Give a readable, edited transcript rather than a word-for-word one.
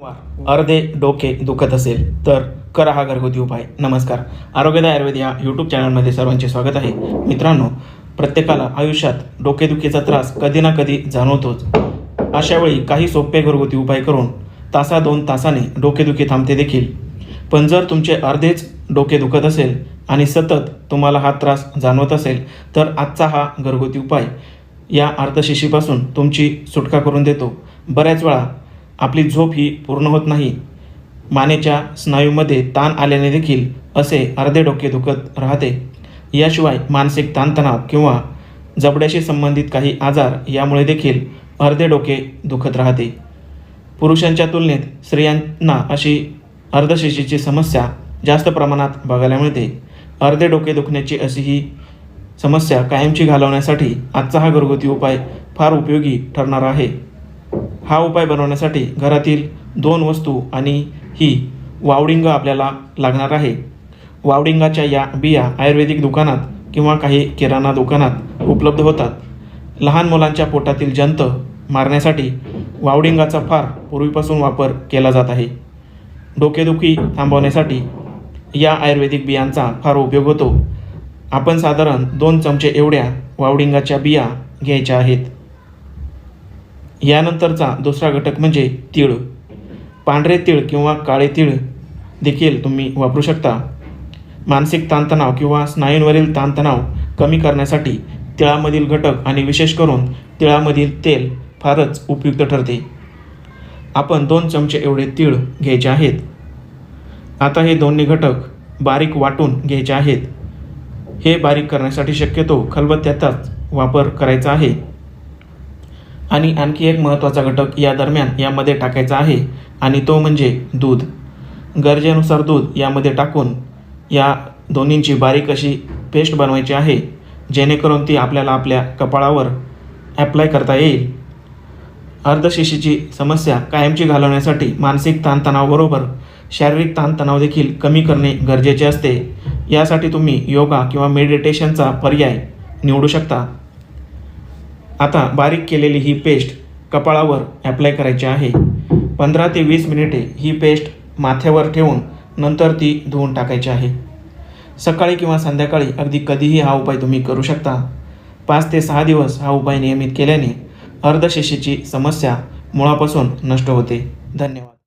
अर्धे डोके दुखत असेल तर करा हा घरगुती उपाय. नमस्कार, आरोग्यदायी आयुर्वेद या यूट्यूब चॅनलमध्ये सर्वांचे स्वागत आहे. मित्रांनो, प्रत्येकाला आयुष्यात डोकेदुखीचा त्रास कधी ना कधी जाणवतोच. अशा वेळी काही सोपे घरगुती उपाय करून तासा 2 तासाने डोकेदुखी थांबते देखील. पण जर तुमचे अर्धेच डोके दुखत असेल आणि सतत तुम्हाला हा त्रास जाणवत असेल तर आजचा हा घरगुती उपाय या अर्थशिशीपासून तुमची सुटका करून देतो. बऱ्याच वेळा आपली झोप ही पूर्ण होत नाही. मानेच्या स्नायूमध्ये ताण आल्याने देखील असे अर्धे डोके दुखत राहते. याशिवाय मानसिक ताणतणाव किंवा जबड्याशी संबंधित काही आजार यामुळे देखील अर्धे डोके दुखत राहते. पुरुषांच्या तुलनेत स्त्रियांना अशी अर्धशिशीची समस्या जास्त प्रमाणात बघायला मिळते. अर्धे डोके दुखण्याची अशी ही समस्या कायमची घालवण्यासाठी आजचा हा घरगुती उपाय फार उपयोगी ठरणार आहे. हा उपाय बनवण्यासाठी घरातील 2 वस्तू आणि ही वावडिंग आपल्याला लागणार आहे. वावडिंगाच्या या बिया आयुर्वेदिक दुकानात किंवा काही किराणा दुकानात उपलब्ध होतात. लहान मुलांच्या पोटातील जंत मारण्यासाठी वावडिंगाचा फार पूर्वीपासून वापर केला जात आहे. डोकेदुखी थांबवण्यासाठी या आयुर्वेदिक बियांचा फार उपयोग होतो. आपण साधारण 2 चमचे एवढ्या वावडिंगाच्या बिया घ्यायच्या आहेत. यानंतरचा दुसरा घटक म्हणजे तीळ. पांढरे तीळ किंवा काळे तीळ देखील तुम्ही वापरू शकता. मानसिक ताणतणाव किंवा स्नायूंवरील ताणतणाव कमी करण्यासाठी तिळामधील घटक आणि विशेष करून तिळामधील तेल फारच उपयुक्त ठरते. आपण 2 चमचे एवढे तीळ घ्यायचे आहेत. आता हे दोन्ही घटक बारीक वाटून घ्यायचे आहेत. हे बारीक करण्यासाठी शक्यतो खलबत्त्याचाच वापर करायचा आहे. आणि आणखी एक महत्त्वाचा घटक या दरम्यान यामध्ये टाकायचा आहे आणि तो म्हणजे दूध. गरजेनुसार दूध यामध्ये टाकून या दोन्हींची बारीक अशी पेस्ट बनवायची आहे, जेणेकरून ती आपल्याला आपल्या कपाळावर ॲप्लाय करता येईल. अर्धशिशीची समस्या कायमची घालवण्यासाठी मानसिक ताणतणावाबरोबर शारीरिक ताणतणाव देखील कमी करणे गरजेचे असते. यासाठी तुम्ही योगा किंवा मेडिटेशनचा पर्याय निवडू शकता. आता बारीक केलेली ही पेस्ट कपाळावर ॲप्लाय करायची आहे. 15 ते 20 मिनिटे ही पेस्ट माथ्यावर ठेवून नंतर ती धुवून टाकायची आहे. सकाळी किंवा संध्याकाळी अगदी कधीही हा उपाय तुम्ही करू शकता. 5 ते 6 दिवस हा उपाय नियमित केल्याने अर्धशिशीची समस्या मुळापासून नष्ट होते. धन्यवाद.